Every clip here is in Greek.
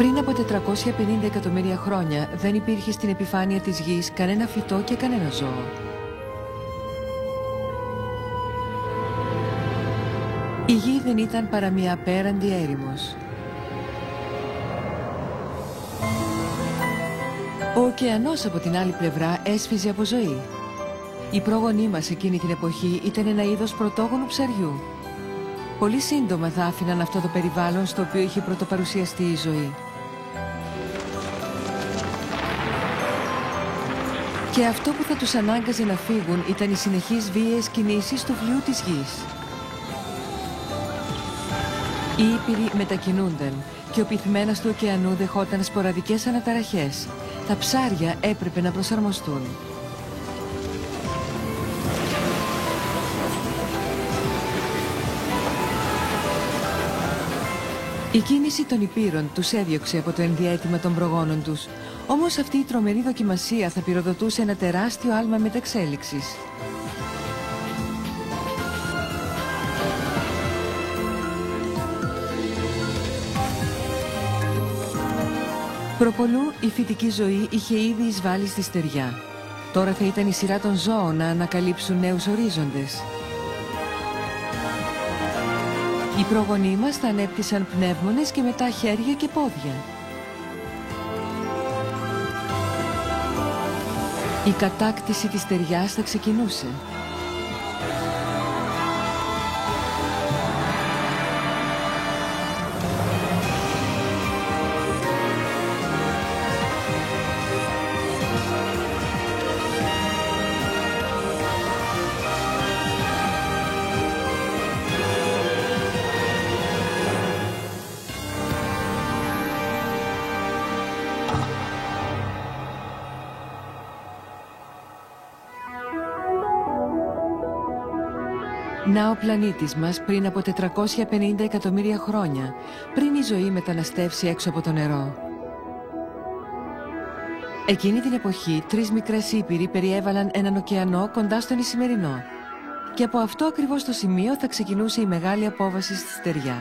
Πριν από 450 εκατομμύρια χρόνια δεν υπήρχε στην επιφάνεια της γης κανένα φυτό και κανένα ζώο. Η γη δεν ήταν παρά μια απέραντη έρημος. Ο ωκεανός από την άλλη πλευρά έσφιζε από ζωή. Οι πρόγονοί μας εκείνη την εποχή ήταν ένα είδος πρωτόγονου ψαριού. Πολύ σύντομα θα άφηναν αυτό το περιβάλλον στο οποίο είχε πρωτοπαρουσιαστεί η ζωή. Και αυτό που θα τους ανάγκαζε να φύγουν ήταν οι συνεχείς βίαιες κινήσεις του φλοιού της γης. Οι ήπειροι μετακινούνταν και ο πυθμένας του ωκεανού δεχόταν σποραδικές αναταραχές. Τα ψάρια έπρεπε να προσαρμοστούν. Η κίνηση των υπήρων τους έδιωξε από το ενδιαίτημα των προγόνων τους. Όμως αυτή η τρομερή δοκιμασία θα πυροδοτούσε ένα τεράστιο άλμα μεταξέλιξης. Προπολού η φυτική ζωή είχε ήδη εισβάλει στη στεριά. Τώρα θα ήταν η σειρά των ζώων να ανακαλύψουν νέους ορίζοντες. Οι προγονείς μας θα ανέπτυσαν πνεύμονες και μετά χέρια και πόδια. Η κατάκτηση της στεριάς θα ξεκινούσε. Να ο πλανήτης μας πριν από 450 εκατομμύρια χρόνια, πριν η ζωή μεταναστεύσει έξω από το νερό. Εκείνη την εποχή, 3 μικρές ήπειροι περιέβαλαν έναν ωκεανό κοντά στον Ισημερινό. Και από αυτό ακριβώς το σημείο θα ξεκινούσε η μεγάλη απόβαση στη στεριά.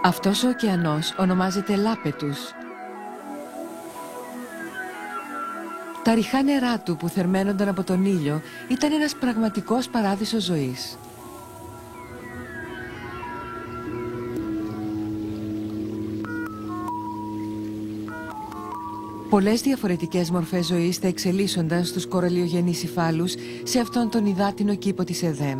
Αυτός ο ωκεανός ονομάζεται Λάπετους. Τα ρηχά νερά του που θερμαίνονταν από τον ήλιο ήταν ένας πραγματικός παράδεισος ζωής. Πολλές διαφορετικές μορφές ζωής θα εξελίσσονταν στους κοραλιογενείς υφάλους σε αυτόν τον υδάτινο κήπο της Εδέμ.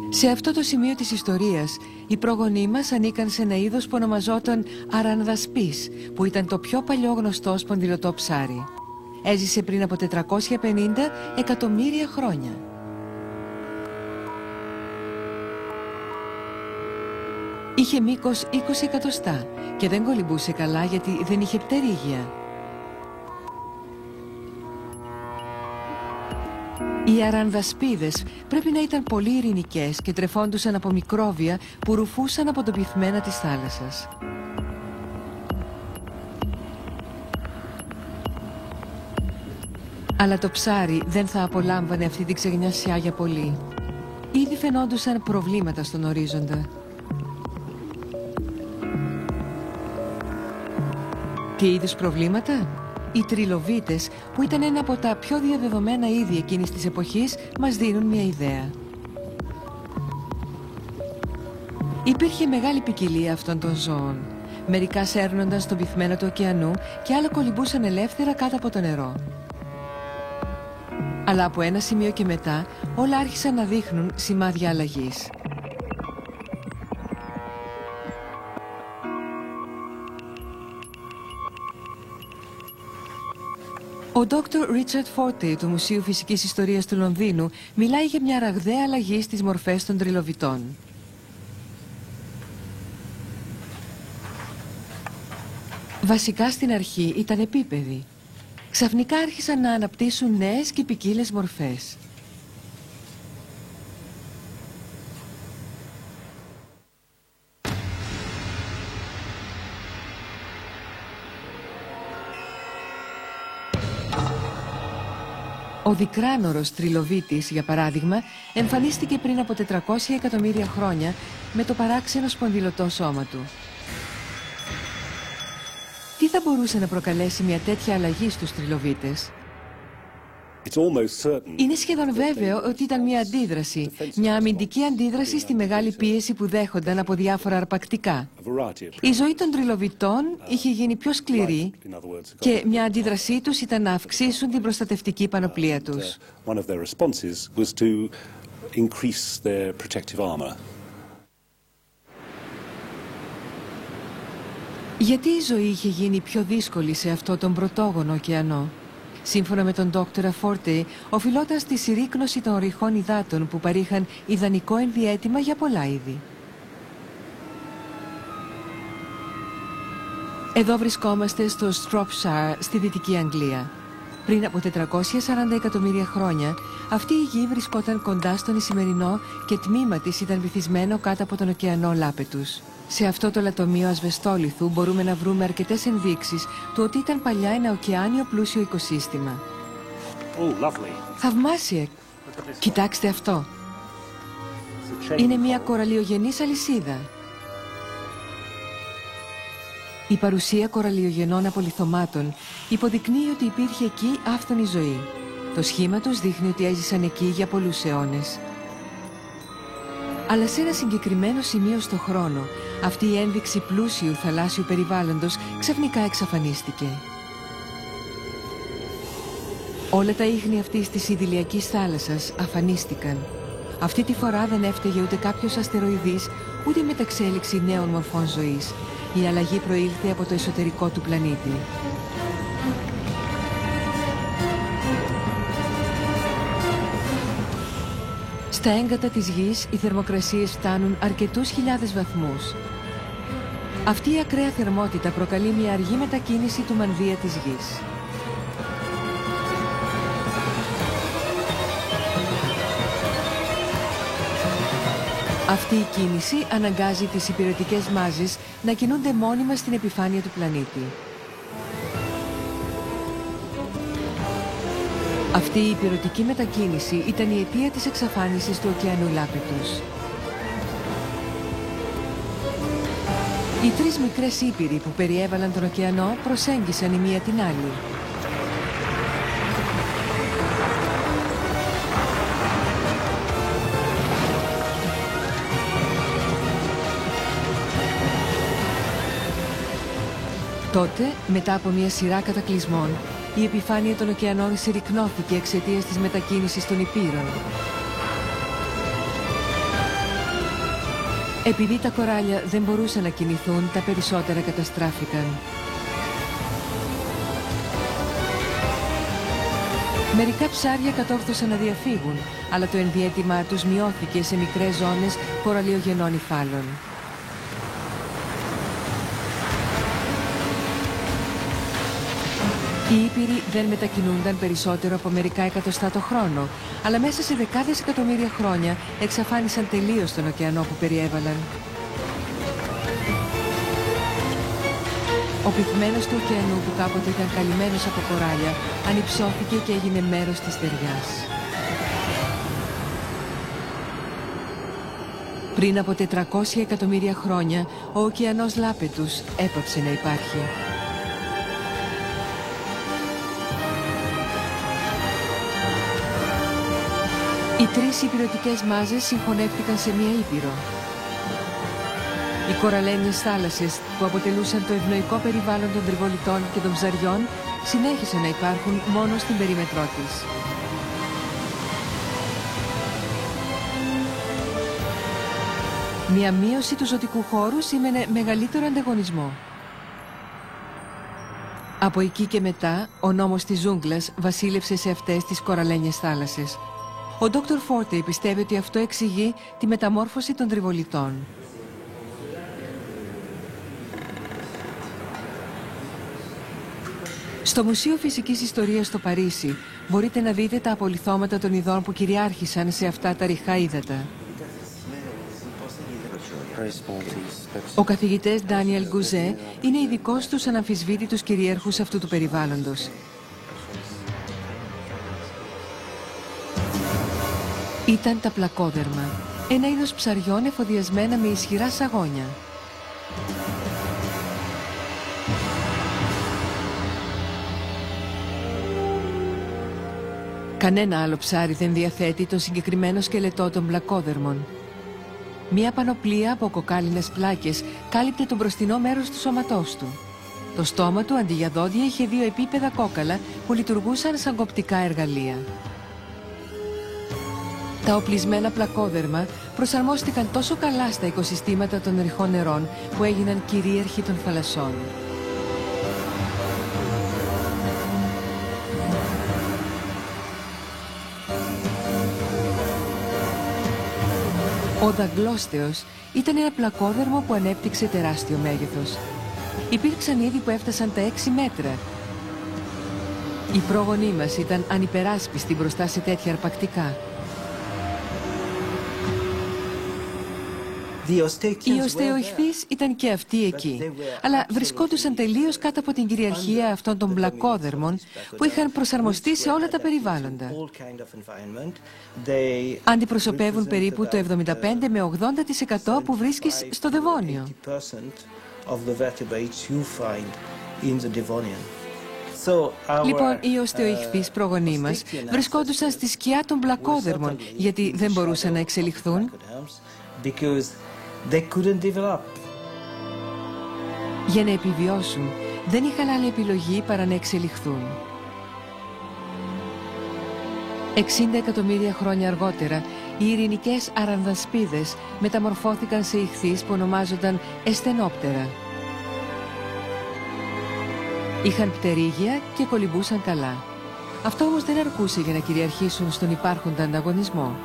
Σε αυτό το σημείο της ιστορίας, οι πρόγονοί μας ανήκαν σε ένα είδος που ονομαζόταν αρανδασπής, που ήταν το πιο παλιό γνωστό σπονδυλωτό ψάρι. Έζησε πριν από 450 εκατομμύρια χρόνια. Είχε μήκος 20 εκατοστά και δεν κολυμπούσε καλά γιατί δεν είχε πτερίγια. Οι αρανδασπίδες πρέπει να ήταν πολύ ειρηνικές και τρεφόντουσαν από μικρόβια που ρουφούσαν από το πυθμένα της θάλασσας. Αλλά το ψάρι δεν θα απολάμβανε αυτή την ξεγνιασιά για πολύ. Ήδη φαινόντουσαν προβλήματα στον ορίζοντα. Τι είδους προβλήματα? Οι τριλοβίτες, που ήταν ένα από τα πιο διαδεδομένα είδη εκείνης της εποχής, μας δίνουν μια ιδέα. Υπήρχε μεγάλη ποικιλία αυτών των ζώων. Μερικά σέρνονταν στον πυθμένο του ωκεανού και άλλα κολυμπούσαν ελεύθερα κάτω από το νερό. Αλλά από ένα σημείο και μετά όλα άρχισαν να δείχνουν σημάδια αλλαγής. Ο Dr. Richard Fortey του Μουσείου Φυσικής Ιστορίας του Λονδίνου μιλάει για μια ραγδαία αλλαγή στις μορφές των τριλοβιτών. Βασικά στην αρχή ήταν επίπεδοι. Ξαφνικά άρχισαν να αναπτύσσουν νέες και ποικίλες μορφές. Ο δικράνορος τριλοβίτης, για παράδειγμα, εμφανίστηκε πριν από 400 εκατομμύρια χρόνια με το παράξενο σπονδυλωτό σώμα του. Τι θα μπορούσε να προκαλέσει μια τέτοια αλλαγή στους τριλοβίτες? Είναι σχεδόν βέβαιο ότι ήταν μια αντίδραση, μια αμυντική αντίδραση στη μεγάλη πίεση που δέχονταν από διάφορα αρπακτικά. Η ζωή των τριλοβιτών είχε γίνει πιο σκληρή και μια αντίδρασή τους ήταν να αυξήσουν την προστατευτική πανοπλία τους. Γιατί η ζωή είχε γίνει πιο δύσκολη σε αυτό τον πρωτόγονο ωκεανό? Σύμφωνα με τον Δόκτωρα Φόρτε, οφειλόταν στη συρρίκνωση των ρηχών υδάτων που παρήχαν ιδανικό ενδιαίτημα για πολλά είδη. Εδώ βρισκόμαστε στο Shropshire, στη Δυτική Αγγλία. Πριν από 440 εκατομμύρια χρόνια, αυτή η γη βρισκόταν κοντά στον Ισημερινό και τμήμα της ήταν βυθισμένο κάτω από τον ωκεανό Λάπετους. Σε αυτό το λατομείο ασβεστόλιθου μπορούμε να βρούμε αρκετές ενδείξεις του ότι ήταν παλιά ένα ωκεάνιο πλούσιο οικοσύστημα. Θαυμάσια! Κοιτάξτε αυτό! Είναι μια κοραλιογενής αλυσίδα. Η παρουσία κοραλιογενών απολιθωμάτων υποδεικνύει ότι υπήρχε εκεί άφθονη ζωή. Το σχήμα τους δείχνει ότι έζησαν εκεί για πολλούς αιώνες. Αλλά σε ένα συγκεκριμένο σημείο στο χρόνο, αυτή η ένδειξη πλούσιου θαλάσσιου περιβάλλοντος ξαφνικά εξαφανίστηκε. Όλα τα ίχνη αυτής της ιδηλιακής θάλασσας αφανίστηκαν. Αυτή τη φορά δεν έφταιγε ούτε κάποιος αστεροειδής, ούτε η μεταξέλιξη νέων μορφών ζωής. Η αλλαγή προήλθε από το εσωτερικό του πλανήτη. Στα έγκατα της γης οι θερμοκρασίες φτάνουν αρκετούς χιλιάδες βαθμούς. Αυτή η ακραία θερμότητα προκαλεί μια αργή μετακίνηση του μανδύα της γης. Αυτή η κίνηση αναγκάζει τις υπηρετικές μάζες να κινούνται μόνιμα στην επιφάνεια του πλανήτη. Αυτή η υπηρετική μετακίνηση ήταν η αιτία της εξαφάνισης του ωκεανού Λάπετους. Οι τρεις μικρές ήπειροι που περιέβαλαν τον ωκεανό προσέγγισαν η μία την άλλη. Τότε, μετά από μια σειρά κατακλυσμών, η επιφάνεια των ωκεανών συρρικνώθηκε εξαιτίας της μετακίνησης των ηπείρων. Επειδή τα κοράλια δεν μπορούσαν να κινηθούν, τα περισσότερα καταστράφηκαν. Μερικά ψάρια κατόρθωσαν να διαφύγουν, αλλά το ενδιαίτημά τους μειώθηκε σε μικρές ζώνες κοραλιογενών υφάλων. Οι ήπειροι δεν μετακινούνταν περισσότερο από μερικά εκατοστά το χρόνο, αλλά μέσα σε δεκάδες εκατομμύρια χρόνια εξαφάνισαν τελείως τον ωκεανό που περιέβαλαν. Ο πυθμένος του ωκεανού που κάποτε ήταν καλυμμένος από κοράλια ανυψώθηκε και έγινε μέρος της στεριάς. Πριν από 400 εκατομμύρια χρόνια, ο ωκεανός Λάπετους έπαψε να υπάρχει. Οι τρεις υπηρετικές μάζες συγχωνεύτηκαν σε μία ήπειρο. Οι κοραλένιες θάλασσες που αποτελούσαν το ευνοϊκό περιβάλλον των τριβολιτών και των ψαριών συνέχισαν να υπάρχουν μόνο στην περίμετρό της. Μία μείωση του ζωτικού χώρου σήμαινε μεγαλύτερο ανταγωνισμό. Από εκεί και μετά, ο νόμος της ζούγκλας βασίλευσε σε αυτές τις κοραλένιες θάλασσες. Ο Dr. Φόρτε πιστεύει ότι αυτό εξηγεί τη μεταμόρφωση των τριβολιτών. Στο Μουσείο Φυσικής Ιστορίας στο Παρίσι μπορείτε να δείτε τα απολιθώματα των ειδών που κυριάρχησαν σε αυτά τα ρηχά ύδατα. Ο καθηγητής Ντάνιελ Γκουζέ είναι ειδικός στους αναμφισβήτητους κυριάρχους αυτού του περιβάλλοντος. Ήταν τα πλακόδερμα, ένα είδος ψαριών εφοδιασμένα με ισχυρά σαγόνια. Κανένα άλλο ψάρι δεν διαθέτει το συγκεκριμένο σκελετό των πλακόδερμων. Μία πανοπλία από κοκάλινες πλάκες κάλυπτε το μπροστινό μέρος του σώματός του. Το στόμα του αντί για δόντια είχε δύο επίπεδα κόκαλα που λειτουργούσαν σαν κοπτικά εργαλεία. Τα οπλισμένα πλακόδερμα προσαρμόστηκαν τόσο καλά στα οικοσυστήματα των ρηχών νερών που έγιναν κυρίαρχοι των θαλασσών. Ο δαγκλώστεος ήταν ένα πλακόδερμο που ανέπτυξε τεράστιο μέγεθος. Υπήρξαν είδη που έφτασαν τα 6 μέτρα. Οι πρόγονοί μας ήταν ανυπεράσπιστοι μπροστά σε τέτοια αρπακτικά. Οι οστεοϊχθείς ήταν και αυτοί εκεί, αλλά βρισκόντουσαν τελείως κάτω από την κυριαρχία αυτών των πλακόδερμων που είχαν προσαρμοστεί σε όλα τα περιβάλλοντα. Αντιπροσωπεύουν περίπου το 75 με 80% που βρίσκεις στο Δεβόνιο. Λοιπόν, οι οστεοϊχθείς προγονείς μας βρισκόντουσαν στη σκιά των πλακόδερμων γιατί δεν μπορούσαν να εξελιχθούν. Για να επιβιώσουν, δεν είχαν άλλη επιλογή παρά να εξελιχθούν. 60 εκατομμύρια χρόνια αργότερα, οι ειρηνικές αρανδασπίδες μεταμορφώθηκαν σε ιχθύς που ονομάζονταν εσθενόπτερα. Είχαν πτερίγια και κολυμπούσαν καλά. Αυτό όμως δεν αρκούσε για να κυριαρχήσουν στον υπάρχοντα ανταγωνισμό.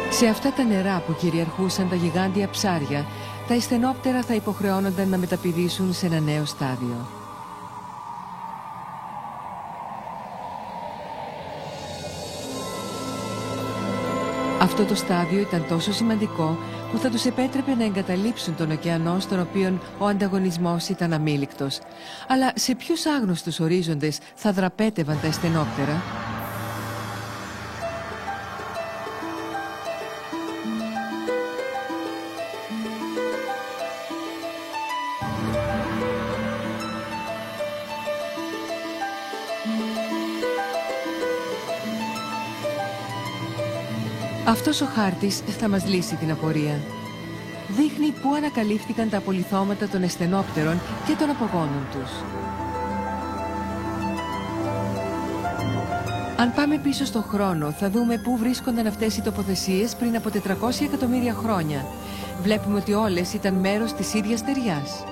Σε αυτά τα νερά που κυριαρχούσαν τα γιγάντια ψάρια, τα εσθενόπτερα θα υποχρεώνονταν να μεταπηδήσουν σε ένα νέο στάδιο. Αυτό το στάδιο ήταν τόσο σημαντικό που θα τους επέτρεπε να εγκαταλείψουν τον ωκεανό στον οποίο ο ανταγωνισμός ήταν αμήλικτος. Αλλά σε ποιους άγνωστους ορίζοντες θα δραπέτευαν τα εσθενόπτερα? Αυτός ο χάρτης θα μας λύσει την απορία. Δείχνει πού ανακαλύφθηκαν τα απολιθώματα των εσθενόπτερων και των απογόνων τους. Αν πάμε πίσω στον χρόνο, θα δούμε πού βρίσκονταν αυτές οι τοποθεσίες πριν από 400 εκατομμύρια χρόνια. Βλέπουμε ότι όλες ήταν μέρος της ίδιας στεριάς.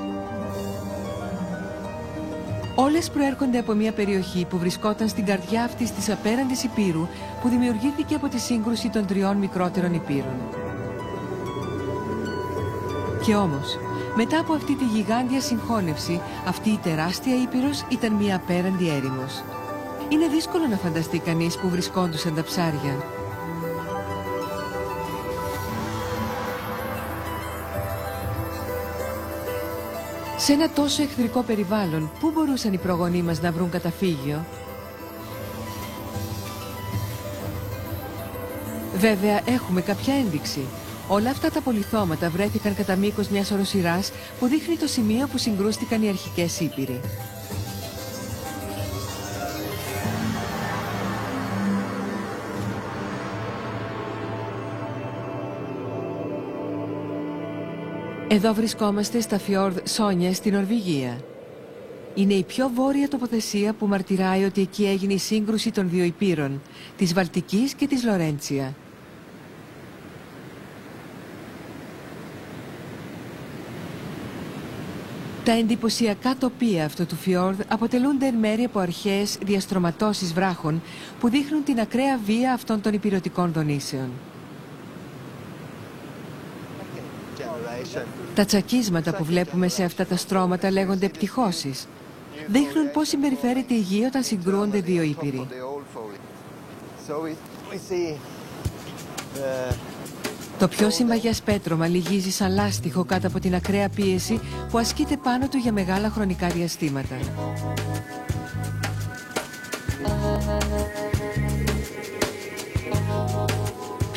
Όλες προέρχονται από μια περιοχή που βρισκόταν στην καρδιά αυτής της απέραντης υπήρου που δημιουργήθηκε από τη σύγκρουση των 3 μικρότερων υπήρων. Και όμως, μετά από αυτή τη γιγάντια συγχώνευση, αυτή η τεράστια ήπειρος ήταν μια απέραντη έρημος. Είναι δύσκολο να φανταστεί κανείς που βρισκόντουσαν τα ψάρια. Σε ένα τόσο εχθρικό περιβάλλον, πού μπορούσαν οι προγονείς μας να βρουν καταφύγιο? Βέβαια, έχουμε κάποια ένδειξη. Όλα αυτά τα απολιθώματα βρέθηκαν κατά μήκος μιας οροσειράς που δείχνει το σημείο που συγκρούστηκαν οι αρχικές ήπειροι. Εδώ βρισκόμαστε στα φιόρδ Σόνια στη Νορβηγία. Είναι η πιο βόρεια τοποθεσία που μαρτυράει ότι εκεί έγινε η σύγκρουση των δύο υπήρων, της Βαλτικής και της Λορέντσια. Τα εντυπωσιακά τοπία αυτού του φιόρδ αποτελούνται εν μέρει από αρχαίες διαστρωματώσεις βράχων που δείχνουν την ακραία βία αυτών των υπηρετικών δονήσεων. Τα τσακίσματα που βλέπουμε σε αυτά τα στρώματα λέγονται πτυχώσεις. Δείχνουν πώς συμπεριφέρεται η γη όταν συγκρούονται δύο ήπειροι. Το πιο συμβαγιάς πέτρωμα λυγίζει σαν λάστιχο κάτω από την ακραία πίεση που ασκείται πάνω του για μεγάλα χρονικά διαστήματα.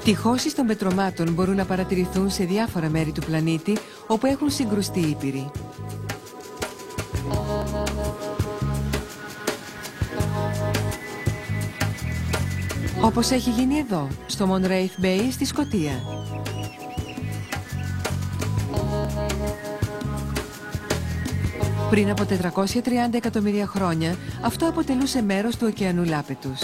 Πτυχώσεις των πετρωμάτων μπορούν να παρατηρηθούν σε διάφορα μέρη του πλανήτη όπου έχουν συγκρουστεί ήπειροι. Όπως έχει γίνει εδώ, στο Monwraith Bay στη Σκωτία. Πριν από 430 εκατομμύρια χρόνια, αυτό αποτελούσε μέρος του ωκεανού Λάπετους.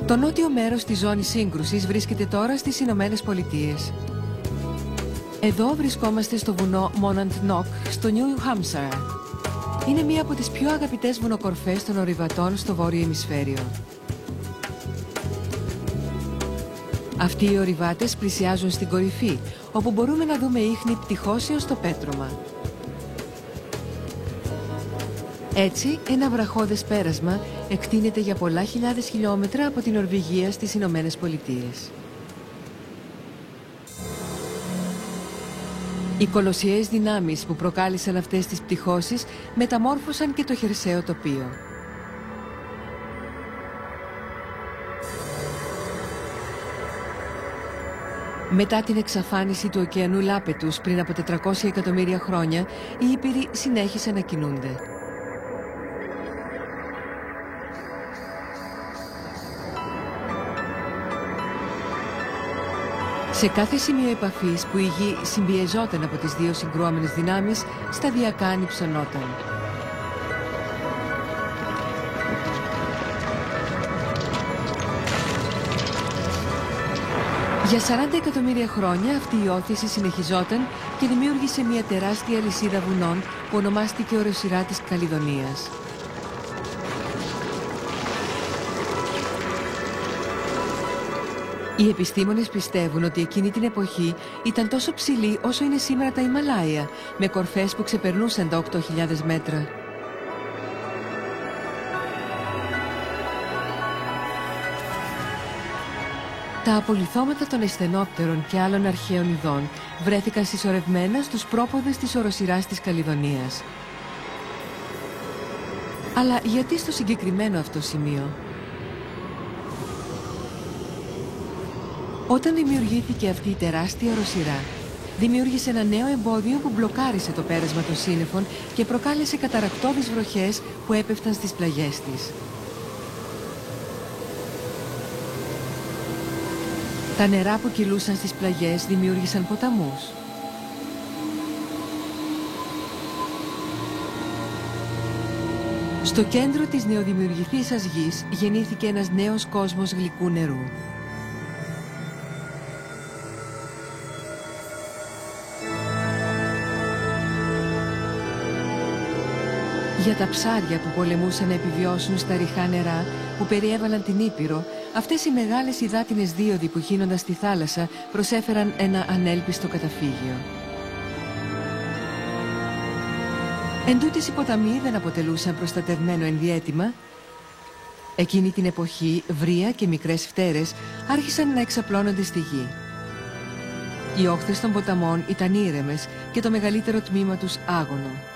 Το νότιο μέρος της ζώνης σύγκρουσης βρίσκεται τώρα στις Ηνωμένες Πολιτείες. Εδώ βρισκόμαστε στο βουνό Monadnock, στο Νιου Χάμσαϊρ. Είναι μία από τις πιο αγαπητές βουνοκορφές των ορειβατών στο βόρειο ημισφαίριο. Αυτοί οι ορειβάτες πλησιάζουν στην κορυφή, όπου μπορούμε να δούμε ίχνη πτυχώσεως στο πέτρωμα. Έτσι, ένα βραχώδες πέρασμα εκτείνεται για πολλά χιλιάδες χιλιόμετρα από την Νορβηγία στις Ηνωμένες Πολιτείες. Οι κολοσιαίες δυνάμεις που προκάλεσαν αυτές τις πτυχώσεις μεταμόρφωσαν και το χερσαίο τοπίο. Μετά την εξαφάνιση του ωκεανού Λάπετους πριν από 400 εκατομμύρια χρόνια, οι ήπειροι συνέχισαν να κινούνται. Σε κάθε σημείο επαφής που η γη συμπιεζόταν από τις δύο συγκρουόμενες δυνάμεις, σταδιακά ανυψωνόταν. Για 40 εκατομμύρια χρόνια αυτή η όθηση συνεχιζόταν και δημιούργησε μια τεράστια λυσίδα βουνών που ονομάστηκε οροσειρά της Καλιδονίας. Οι επιστήμονες πιστεύουν ότι εκείνη την εποχή ήταν τόσο ψηλή όσο είναι σήμερα τα Ιμαλάια, με κορφές που ξεπερνούσαν τα 8.000 μέτρα. Τα απολιθώματα των ασθενόπτερων και άλλων αρχαίων ειδών βρέθηκαν συσσωρευμένα στους πρόποδες της οροσειράς της Καλιδονίας. Αλλά γιατί στο συγκεκριμένο αυτό σημείο? Όταν δημιουργήθηκε αυτή η τεράστια οροσειρά, δημιούργησε ένα νέο εμπόδιο που μπλοκάρισε το πέρασμα των σύννεφων και προκάλεσε καταρρακτώδεις βροχές που έπεφταν στις πλαγιές της. Τα νερά που κυλούσαν στις πλαγιές δημιούργησαν ποταμούς. Στο κέντρο της νεοδημιουργηθήσας γης γεννήθηκε ένας νέος κόσμος γλυκού νερού. Για τα ψάρια που πολεμούσαν να επιβιώσουν στα ρηχά νερά που περιέβαλαν την Ήπειρο, αυτές οι μεγάλες υδάτινες δίωδοι που χύνονταν στη θάλασσα προσέφεραν ένα ανέλπιστο καταφύγιο. Εντούτοις οι ποταμοί δεν αποτελούσαν προστατευμένο ενδιαίτημα. Εκείνη την εποχή βρύα και μικρές φτέρες άρχισαν να εξαπλώνονται στη γη. Οι όχθες των ποταμών ήταν ήρεμες και το μεγαλύτερο τμήμα τους άγωνο.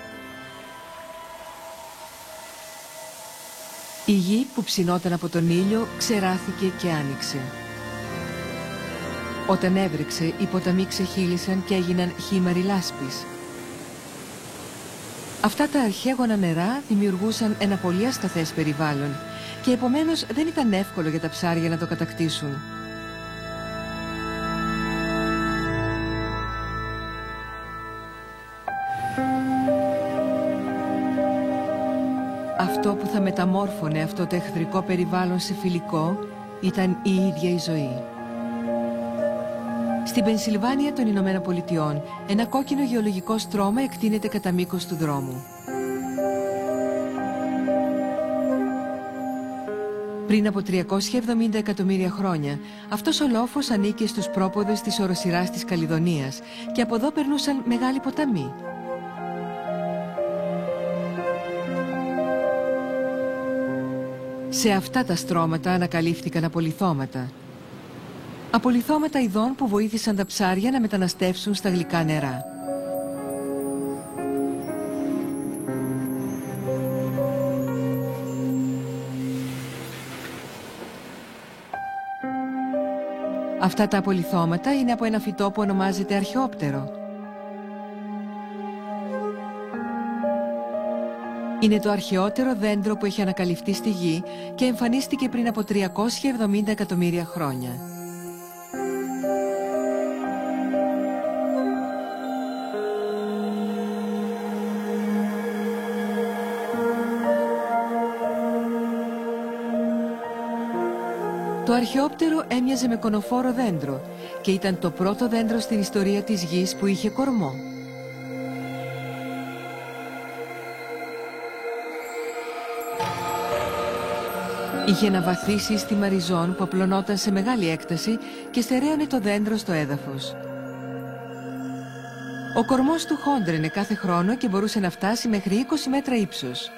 Η γη που ψινόταν από τον ήλιο ξεράθηκε και άνοιξε. Όταν έβρεξε, οι ποταμοί ξεχύλισαν και έγιναν χήμαροι λάσπης. Αυτά τα αρχαίγωνα νερά δημιουργούσαν ένα πολύ ασταθές περιβάλλον και επομένως δεν ήταν εύκολο για τα ψάρια να το κατακτήσουν. Αυτό που θα μεταμόρφωνε αυτό το εχθρικό περιβάλλον σε φιλικό ήταν η ίδια η ζωή. Στην Πενσιλβάνια των Ηνωμένων Πολιτειών, ένα κόκκινο γεωλογικό στρώμα εκτείνεται κατά μήκος του δρόμου. Πριν από 370 εκατομμύρια χρόνια, αυτός ο λόφος ανήκε στους πρόποδες της οροσειράς της Καλιδονίας και από εδώ περνούσαν μεγάλοι ποταμοί. Σε αυτά τα στρώματα ανακαλύφθηκαν απολιθώματα. Απολιθώματα ειδών που βοήθησαν τα ψάρια να μεταναστεύσουν στα γλυκά νερά. Αυτά τα απολιθώματα είναι από ένα φυτό που ονομάζεται αρχαιόπτερο. Είναι το αρχαιότερο δέντρο που έχει ανακαλυφθεί στη γη και εμφανίστηκε πριν από 370 εκατομμύρια χρόνια. Το αρχαιόπτερο έμοιαζε με κονοφόρο δέντρο και ήταν το πρώτο δέντρο στην ιστορία της γης που είχε κορμό. Είχε ένα βαθύ σύστημα ριζών που απλωνόταν σε μεγάλη έκταση και στερέωνε το δέντρο στο έδαφος. Ο κορμός του χόντρενε κάθε χρόνο και μπορούσε να φτάσει μέχρι 20 μέτρα ύψος.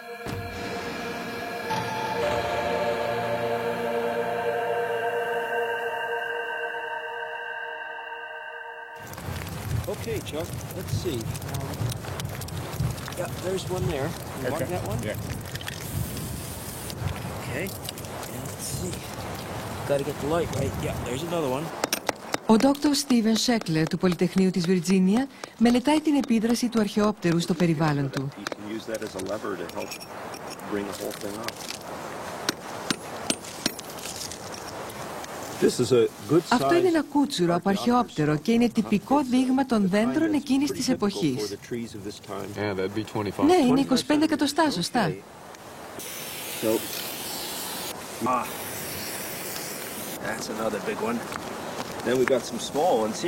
Okay, Chuck, let's see. Yeah, there's one there. You mark that one? Yeah. Okay. And let's see. Gotta get the light right. Yeah, there's another one. Ο Dr. Steven Sheckler του Πολυτεχνείου της Βιρτζίνια μελετάει την επίδραση του αρχαιόπτερου στο περιβάλλον του. Αυτό είναι ένα κούτσουρο από αρχαιόπτερο και είναι τυπικό δείγμα των δέντρων εκείνης της εποχής. Ναι, είναι 25 εκατοστά, σωστά.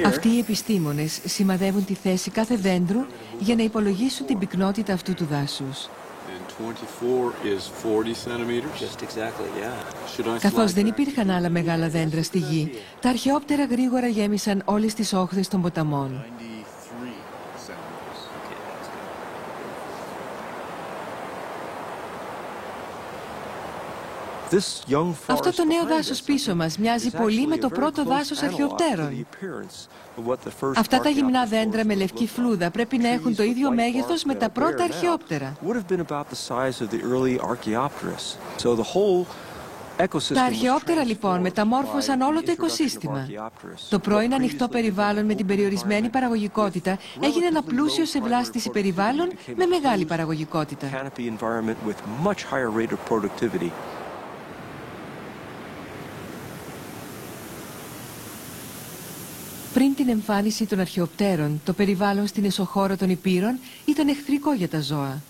Αυτοί οι επιστήμονες σημαδεύουν τη θέση κάθε δέντρου για να υπολογίσουν την πυκνότητα αυτού του δάσους. Καθώς δεν υπήρχαν άλλα μεγάλα δέντρα στη γη, τα αρχαιόπτερα γρήγορα γέμισαν όλες τις όχθες των ποταμών. Αυτό το νέο δάσος πίσω μας μοιάζει πολύ με το πρώτο δάσος αρχαιοπτέρων. Αυτά τα γυμνά δέντρα με λευκή φλούδα πρέπει να έχουν το ίδιο μέγεθος με τα πρώτα αρχαιόπτερα. Τα αρχαιόπτερα λοιπόν μεταμόρφωσαν όλο το οικοσύστημα. Το πρώην ανοιχτό περιβάλλον με την περιορισμένη παραγωγικότητα έγινε ένα πλούσιο σε βλάστηση περιβάλλον με μεγάλη παραγωγικότητα. Πριν την εμφάνιση των αρχαιοπτέρων, το περιβάλλον στην εσωχώρο των Ιππείρων ήταν εχθρικό για τα ζώα.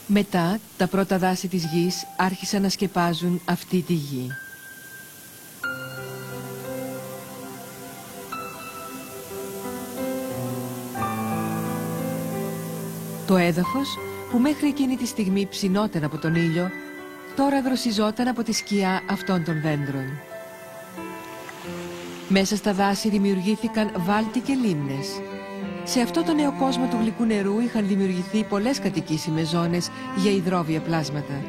Μετά, τα πρώτα δάση της γης άρχισαν να σκεπάζουν αυτή τη γη. Το έδαφος, που μέχρι εκείνη τη στιγμή ψινόταν από τον ήλιο, τώρα δροσιζόταν από τη σκιά αυτών των δέντρων. Μέσα στα δάση δημιουργήθηκαν βάλτοι και λίμνες. Σε αυτό το νέο κόσμο του γλυκού νερού είχαν δημιουργηθεί πολλές κατοικήσιμες ζώνες για υδρόβια πλάσματα.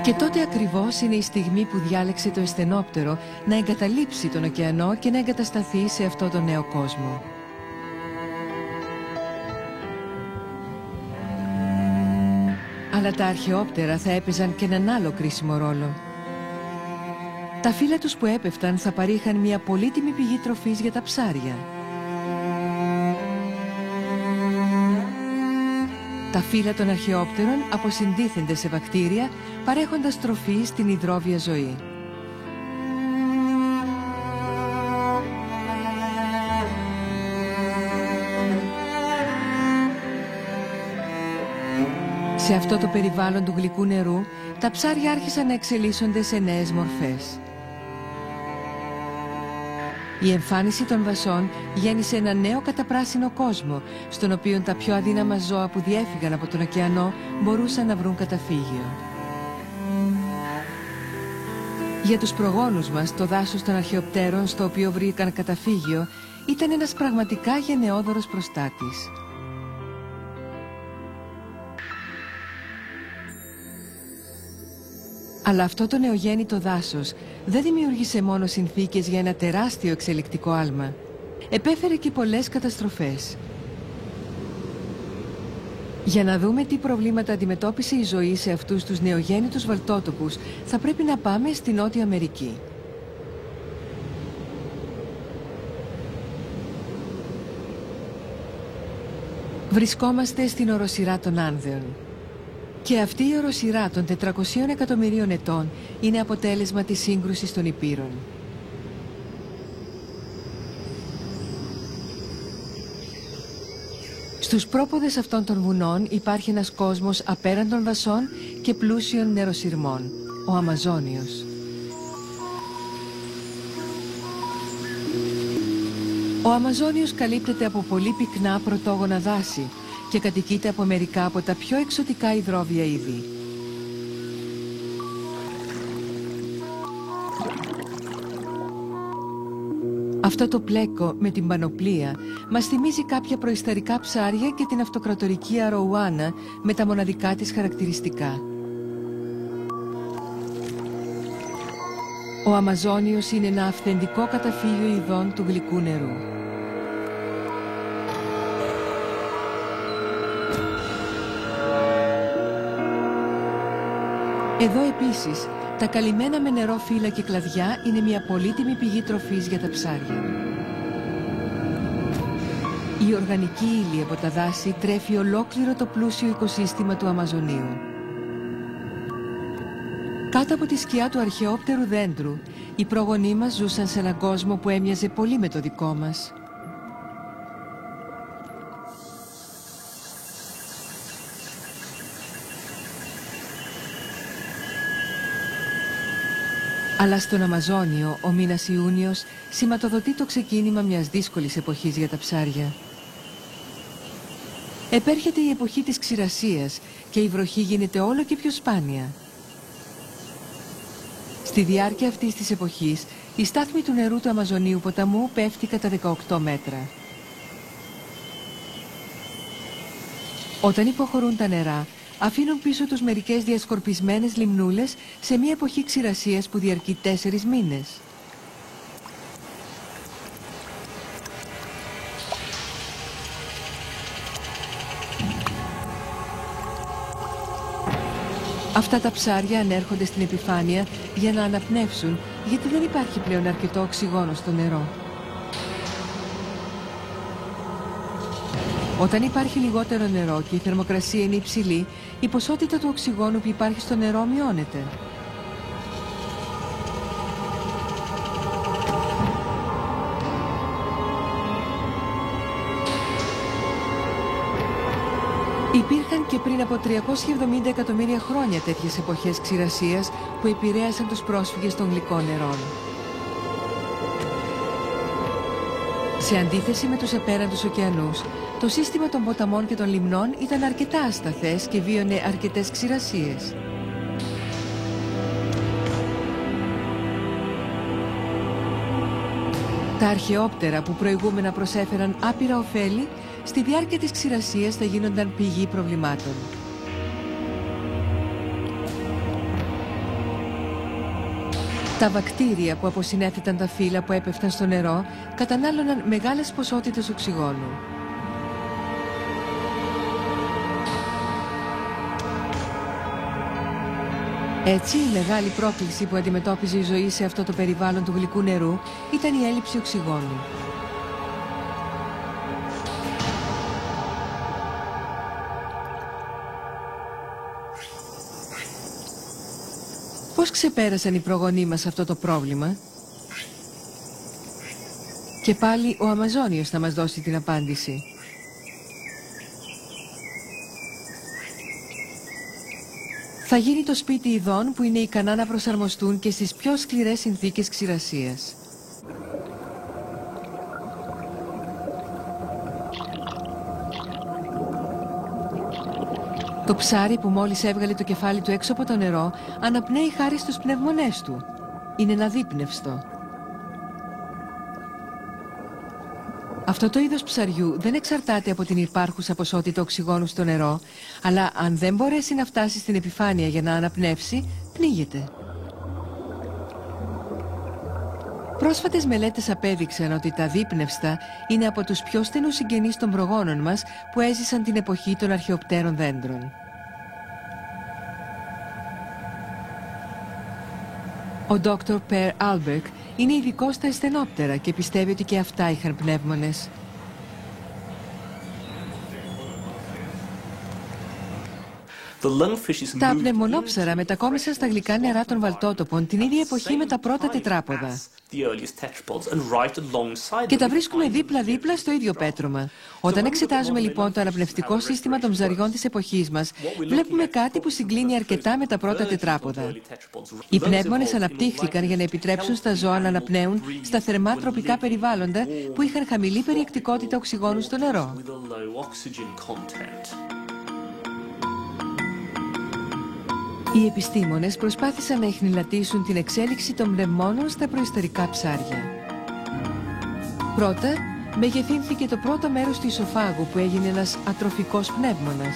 Και τότε ακριβώς είναι η στιγμή που διάλεξε το ασθενόπτερο να εγκαταλείψει τον ωκεανό και να εγκατασταθεί σε αυτό το νέο κόσμο. Αλλά τα αρχαιόπτερα θα έπαιζαν και έναν άλλο κρίσιμο ρόλο. Τα φύλλα τους που έπεφταν θα παρήχαν μια πολύτιμη πηγή τροφής για τα ψάρια. Τα φύλλα των αρχαιόπτερων αποσυντίθενται σε βακτήρια, παρέχοντας τροφή στην υδρόβια ζωή. Σε αυτό το περιβάλλον του γλυκού νερού, τα ψάρια άρχισαν να εξελίσσονται σε νέες μορφές. Η εμφάνιση των δασών γέννησε ένα νέο καταπράσινο κόσμο, στον οποίο τα πιο αδύναμα ζώα που διέφυγαν από τον ωκεανό μπορούσαν να βρουν καταφύγιο. Για τους προγόνους μας, το δάσος των αρχαιοπτέρων στο οποίο βρήκαν καταφύγιο ήταν ένας πραγματικά γενναιόδωρος προστάτης. Αλλά αυτό το νεογέννητο δάσος δεν δημιούργησε μόνο συνθήκες για ένα τεράστιο εξελικτικό άλμα. Επέφερε και πολλές καταστροφές. Για να δούμε τι προβλήματα αντιμετώπισε η ζωή σε αυτούς τους νεογέννητους βαλτότοπους, θα πρέπει να πάμε στη Νότια Αμερική. Βρισκόμαστε στην οροσειρά των Άνδεων. Και αυτή η οροσειρά των 400 εκατομμυρίων ετών είναι αποτέλεσμα της σύγκρουσης των υπήρων. Στους πρόποδες αυτών των βουνών υπάρχει ένας κόσμος απέραν των δασών και πλούσιων νεροσυρμών, ο Αμαζόνιος. Ο Αμαζόνιος καλύπτεται από πολύ πυκνά πρωτόγωνα δάση και κατοικείται από μερικά από τα πιο εξωτικά υδρόβια είδη. Αυτό το πλέκο με την πανοπλία μας θυμίζει κάποια προϊσταρικά ψάρια και την αυτοκρατορική αροουάνα με τα μοναδικά της χαρακτηριστικά. Ο Αμαζόνιος είναι ένα αυθεντικό καταφύγιο ειδών του γλυκού νερού. Εδώ επίσης, τα καλυμμένα με νερό φύλλα και κλαδιά είναι μια πολύτιμη πηγή τροφής για τα ψάρια. Η οργανική ύλη από τα δάση τρέφει ολόκληρο το πλούσιο οικοσύστημα του Αμαζονίου. Κάτω από τη σκιά του αρχαιόπτερου δέντρου, οι πρόγονοί μας ζούσαν σε έναν κόσμο που έμοιαζε πολύ με το δικό μας. Αλλά στον Αμαζόνιο, ο μήνας Ιούνιος σηματοδοτεί το ξεκίνημα μιας δύσκολης εποχής για τα ψάρια. Επέρχεται η εποχή της ξηρασίας και η βροχή γίνεται όλο και πιο σπάνια. Στη διάρκεια αυτής της εποχής, η στάθμη του νερού του Αμαζονίου ποταμού πέφτει κατά 18 μέτρα. Όταν υποχωρούν τα νερά, αφήνουν πίσω τους μερικές διασκορπισμένες λιμνούλες σε μια εποχή ξηρασίας που διαρκεί 4 μήνες. Αυτά τα ψάρια ανέρχονται στην επιφάνεια για να αναπνεύσουν, γιατί δεν υπάρχει πλέον αρκετό οξυγόνο στο νερό. Όταν υπάρχει λιγότερο νερό και η θερμοκρασία είναι υψηλή, η ποσότητα του οξυγόνου που υπάρχει στο νερό μειώνεται. Υπήρχαν και πριν από 370 εκατομμύρια χρόνια τέτοιες εποχές ξηρασίας που επηρέασαν τους πρόσφυγες των γλυκών νερών. Σε αντίθεση με τους απέραντους ωκεανούς, το σύστημα των ποταμών και των λιμνών ήταν αρκετά ασταθές και βίωνε αρκετές ξηρασίες. Τα αρχαιόπτερα που προηγούμενα προσέφεραν άπειρα ωφέλη, στη διάρκεια της ξηρασίας θα γίνονταν πηγή προβλημάτων. Τα βακτήρια που αποσυνέφηταν τα φύλλα που έπεφταν στο νερό κατανάλωναν μεγάλες ποσότητες οξυγόνου. Έτσι, η μεγάλη πρόκληση που αντιμετώπιζε η ζωή σε αυτό το περιβάλλον του γλυκού νερού ήταν η έλλειψη οξυγόνου. Πώς ξεπέρασαν οι προγονείς μας αυτό το πρόβλημα? Και πάλι ο Αμαζόνιος θα μας δώσει την απάντηση. Θα γίνει το σπίτι ειδών που είναι ικανά να προσαρμοστούν και στις πιο σκληρές συνθήκες ξηρασίας. Το ψάρι που μόλις έβγαλε το κεφάλι του έξω από το νερό αναπνέει χάρη στους πνευμονές του. Είναι ένα δίπνευστο. Αυτό το είδος ψαριού δεν εξαρτάται από την υπάρχουσα ποσότητα οξυγόνου στο νερό, αλλά αν δεν μπορέσει να φτάσει στην επιφάνεια για να αναπνεύσει, πνίγεται. Πρόσφατες μελέτες απέδειξαν ότι τα δείπνευστα είναι από τους πιο στενούς συγγενείς των προγόνων μας που έζησαν την εποχή των αρχαιοπτέρων δέντρων. Ο Dr. Per Alberg είναι ειδικός στα ασθενόπτερα και πιστεύει ότι και αυτά είχαν πνεύμονες. Τα πνευμονόψαρα μετακόμισαν στα γλυκά νερά των βαλτότοπων την ίδια εποχή με τα πρώτα τετράποδα. Και τα βρίσκουμε δίπλα-δίπλα στο ίδιο πέτρωμα. Όταν εξετάζουμε λοιπόν το αναπνευστικό σύστημα των ψαριών της εποχής μας, βλέπουμε κάτι που συγκλίνει αρκετά με τα πρώτα τετράποδα. Οι πνεύμονες αναπτύχθηκαν για να επιτρέψουν στα ζώα να αναπνέουν στα θερμά τροπικά περιβάλλοντα που είχαν χαμηλή περιεκτικότητα οξυγόνου στο νερό. Οι επιστήμονες προσπάθησαν να εχνηλατήσουν την εξέλιξη των πνευμόνων στα προϊστορικά ψάρια. Πρώτα, μεγεθύνθηκε το πρώτο μέρος του ισοφάγου που έγινε ένας ατροφικός πνεύμονας.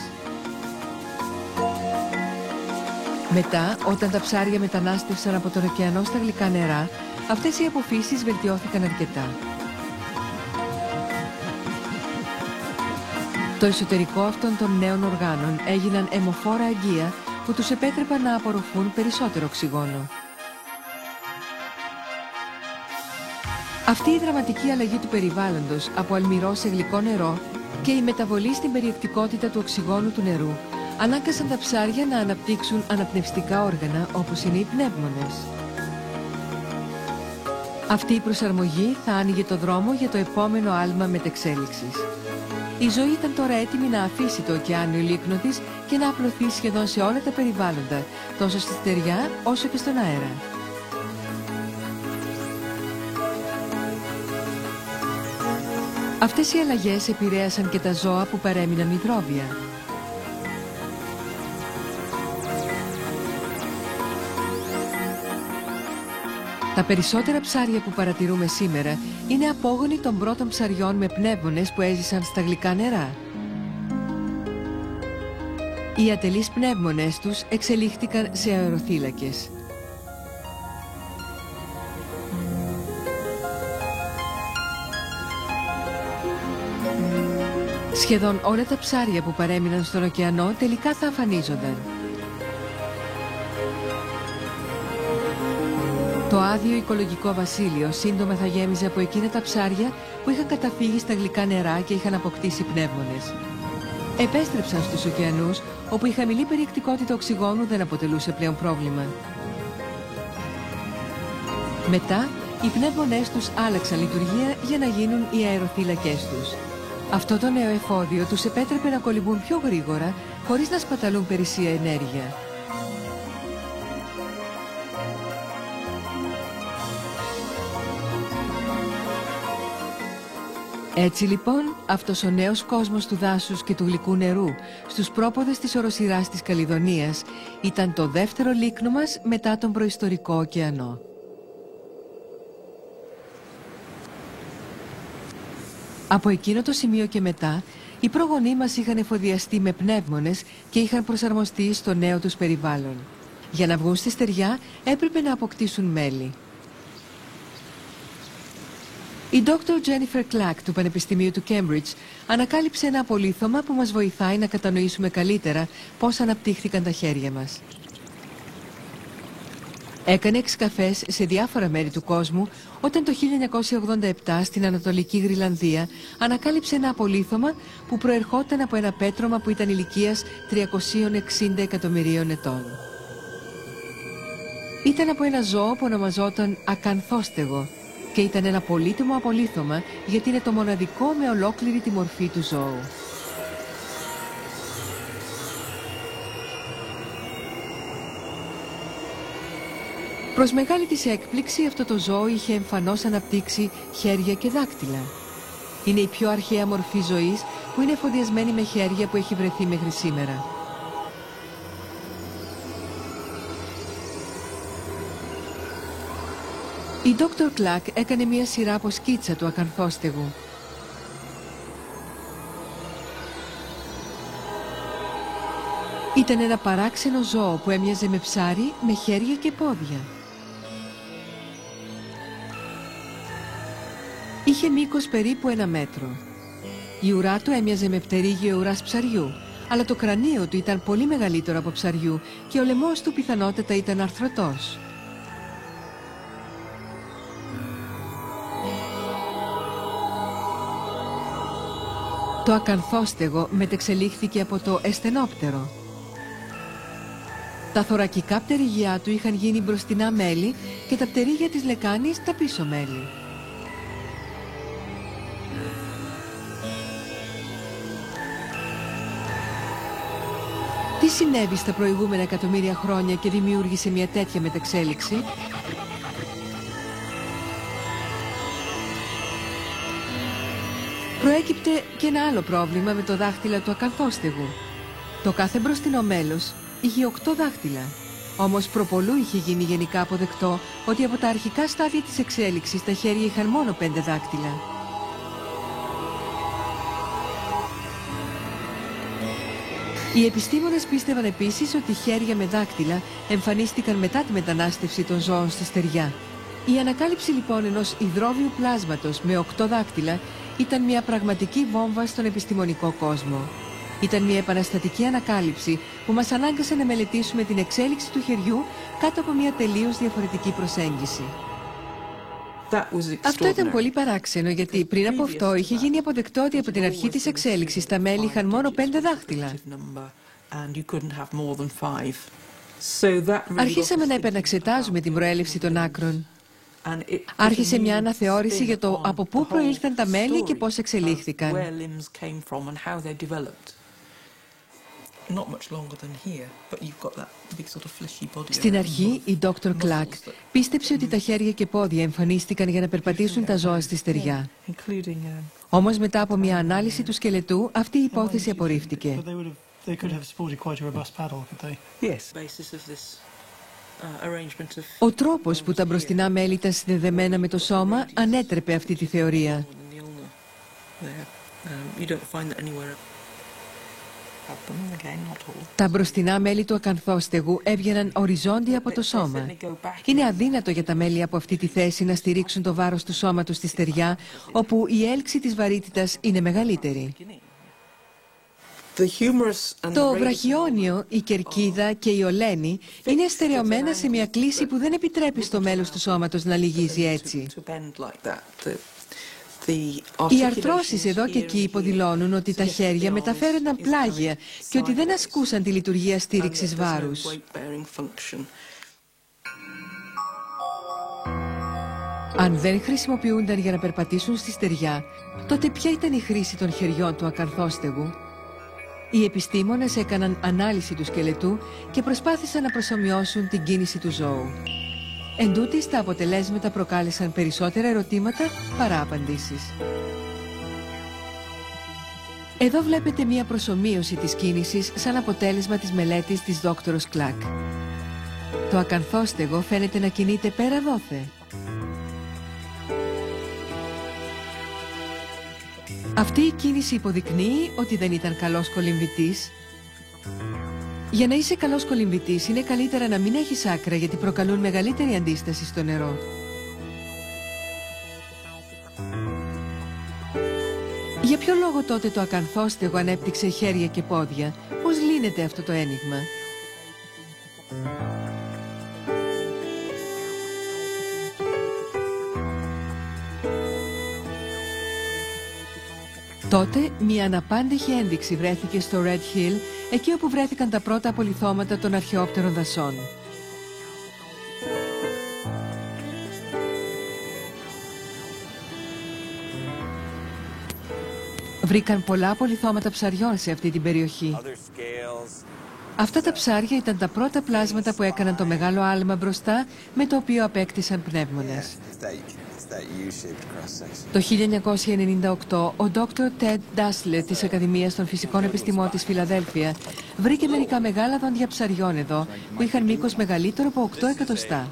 Μετά, όταν τα ψάρια μετανάστευσαν από τον ωκεανό στα γλυκά νερά, αυτές οι αποφύσεις βελτιώθηκαν αρκετά. Το εσωτερικό αυτών των νέων οργάνων έγιναν αιμοφόρα αγγεία που τους επέτρεπαν να απορροφούν περισσότερο οξυγόνο. Αυτή η δραματική αλλαγή του περιβάλλοντος από αλμυρό σε γλυκό νερό και η μεταβολή στην περιεκτικότητα του οξυγόνου του νερού ανάγκασαν τα ψάρια να αναπτύξουν αναπνευστικά όργανα όπως είναι οι πνεύμονες. Αυτή η προσαρμογή θα άνοιγε το δρόμο για το επόμενο άλμα μετεξέλιξης. Η ζωή ήταν τώρα έτοιμη να αφήσει το ωκεάνιο λίκνο της και να απλωθεί σχεδόν σε όλα τα περιβάλλοντα, τόσο στη στεριά όσο και στον αέρα. Αυτές οι αλλαγές επηρέασαν και τα ζώα που παρέμειναν υδρόβια. Τα περισσότερα ψάρια που παρατηρούμε σήμερα είναι απόγονοι των πρώτων ψαριών με πνεύμονες που έζησαν στα γλυκά νερά. Οι ατελείς πνεύμονες τους εξελίχθηκαν σε αεροθύλακες. Σχεδόν όλα τα ψάρια που παρέμειναν στον ωκεανό τελικά θα αφανίζονταν. Το άδειο οικολογικό βασίλειο σύντομα θα γέμιζε από εκείνα τα ψάρια που είχαν καταφύγει στα γλυκά νερά και είχαν αποκτήσει πνεύμονες. Επέστρεψαν στους ωκεανούς, όπου η χαμηλή περιεκτικότητα οξυγόνου δεν αποτελούσε πλέον πρόβλημα. Μετά, οι πνεύμονές τους άλλαξαν λειτουργία για να γίνουν οι αεροθύλακές τους. Αυτό το νέο εφόδιο τους επέτρεπε να κολυμπούν πιο γρήγορα, χωρίς να σπαταλούν περισσία ενέργεια. Έτσι λοιπόν, αυτός ο νέος κόσμος του δάσους και του γλυκού νερού στους πρόποδες της οροσειράς της Καλιδονίας ήταν το δεύτερο λίκνο μας μετά τον προϊστορικό ωκεανό. Από εκείνο το σημείο και μετά, οι πρόγονοί μας είχαν εφοδιαστεί με πνεύμονες και είχαν προσαρμοστεί στο νέο τους περιβάλλον. Για να βγουν στη στεριά έπρεπε να αποκτήσουν μέλη. Η Dr. Jennifer Clack του Πανεπιστημίου του Cambridge ανακάλυψε ένα απολίθωμα που μας βοηθάει να κατανοήσουμε καλύτερα πώς αναπτύχθηκαν τα χέρια μας. Έκανε εξκαφές σε διάφορα μέρη του κόσμου όταν το 1987 στην Ανατολική Γροιλανδία ανακάλυψε ένα απολίθωμα που προερχόταν από ένα πέτρωμα που ήταν ηλικίας 360 εκατομμυρίων ετών. Ήταν από ένα ζώο που ονομαζόταν ακανθόστεγο και ήταν ένα πολύτιμο απολίθωμα γιατί είναι το μοναδικό με ολόκληρη τη μορφή του ζώου. Προς μεγάλη της έκπληξη, αυτό το ζώο είχε εμφανώς αναπτύξει χέρια και δάκτυλα. Είναι η πιο αρχαία μορφή ζωής που είναι εφοδιασμένη με χέρια που έχει βρεθεί μέχρι σήμερα. Η Dr. Clack έκανε μία σειρά από σκίτσα του ακανθόστεγου. Η Ήταν ένα παράξενο ζώο που έμοιαζε με ψάρι με χέρια και πόδια. Είχε μήκος περίπου 1 μέτρο. Η ουρά του έμοιαζε με πτερίγιο ουράς ψαριού, αλλά το κρανίο του ήταν πολύ μεγαλύτερο από ψαριού και ο λαιμός του πιθανότατα ήταν αρθρωτός. Το ακανθόστεγο μετεξελίχθηκε από το εσθενόπτερο. Τα θωρακικά πτερυγιά του είχαν γίνει μπροστινά μέλη και τα πτερίγια της λεκάνης τα πίσω μέλη. Τι συνέβη στα προηγούμενα εκατομμύρια χρόνια και δημιούργησε μια τέτοια μετεξέλιξη? Προέκυπτε και ένα άλλο πρόβλημα με το δάχτυλα του ακανθόστεγου. Το κάθε μπροστινό μέλος είχε 8 δάχτυλα. Όμως προπολού είχε γίνει γενικά αποδεκτό ότι από τα αρχικά στάδια της εξέλιξης τα χέρια είχαν μόνο 5 δάχτυλα. Οι επιστήμονες πίστευαν επίσης ότι χέρια με δάκτυλα εμφανίστηκαν μετά τη μετανάστευση των ζώων στη στεριά. Η ανακάλυψη λοιπόν ενός υδρόβιου πλάσματος με 8 δάκτυλα ήταν μια πραγματική βόμβα στον επιστημονικό κόσμο. Ήταν μια επαναστατική ανακάλυψη που μας ανάγκασε να μελετήσουμε την εξέλιξη του χεριού κάτω από μια τελείως διαφορετική προσέγγιση. Αυτό ήταν πολύ παράξενο, γιατί πριν από αυτό είχε γίνει αποδεκτό ότι από την αρχή της εξέλιξης τα μέλη είχαν μόνο 5 δάχτυλα. Αρχίσαμε να επαναξετάζουμε την προέλευση των άκρων. Άρχισε μια αναθεώρηση για το από πού προήλθαν τα μέλη και πώς εξελίχθηκαν. Στην αρχή, η Dr. Clark πίστεψε ότι τα χέρια και πόδια εμφανίστηκαν για να περπατήσουν τα ζώα στη στεριά. Όμως μετά από μια ανάλυση του σκελετού, αυτή η υπόθεση απορρίφθηκε. Ο τρόπος που τα μπροστινά μέλη ήταν συνδεδεμένα με το σώμα ανέτρεπε αυτή τη θεωρία. Τα μπροστινά μέλη του ακανθόστεγου έβγαιναν οριζόντια από το σώμα. Είναι αδύνατο για τα μέλη από αυτή τη θέση να στηρίξουν το βάρος του σώματος στη στεριά, όπου η έλξη της βαρύτητας είναι μεγαλύτερη. Το βραχιόνιο, η κερκίδα και η ολένη είναι στερεωμένα σε μια κλίση που δεν επιτρέπει στο μέλος του σώματος να λυγίζει έτσι. Οι αρθρώσεις εδώ και εκεί υποδηλώνουν ότι τα χέρια μεταφέρονταν πλάγια και ότι δεν ασκούσαν τη λειτουργία στήριξης βάρους. Αν δεν χρησιμοποιούνταν για να περπατήσουν στη στεριά, τότε ποια ήταν η χρήση των χεριών του ακανθόστεγου? Οι επιστήμονες έκαναν ανάλυση του σκελετού και προσπάθησαν να προσομοιώσουν την κίνηση του ζώου. Εντούτοις, τα αποτελέσματα προκάλεσαν περισσότερα ερωτήματα παρά απαντήσεις. Εδώ βλέπετε μία προσομοίωση της κίνησης σαν αποτέλεσμα της μελέτης της Dr. Clark. Το ακανθόστεγο φαίνεται να κινείται πέρα δόθε. Αυτή η κίνηση υποδεικνύει ότι δεν ήταν καλός κολυμβητής. Για να είσαι καλός κολυμβητής είναι καλύτερα να μην έχεις άκρα, γιατί προκαλούν μεγαλύτερη αντίσταση στο νερό. Για ποιο λόγο τότε το ακανθόστεγο ανέπτυξε χέρια και πόδια? Πώς λύνεται αυτό το ένιγμα? Τότε μια αναπάντεχη ένδειξη βρέθηκε στο Red Hill, εκεί όπου βρέθηκαν τα πρώτα απολιθώματα των αρχαιόπτερων δασών. Βρήκαν πολλά απολιθώματα ψαριών σε αυτή την περιοχή. Αυτά τα ψάρια ήταν τα πρώτα πλάσματα που έκαναν το μεγάλο άλμα μπροστά, με το οποίο απέκτησαν πνεύμονες. Το 1998, ο Dr. Ted Dassler της Ακαδημίας των Φυσικών Επιστημών της Φιλαδέλφια βρήκε μερικά μεγάλα δόντια ψαριών εδώ, που είχαν μήκος μεγαλύτερο από 8 εκατοστά.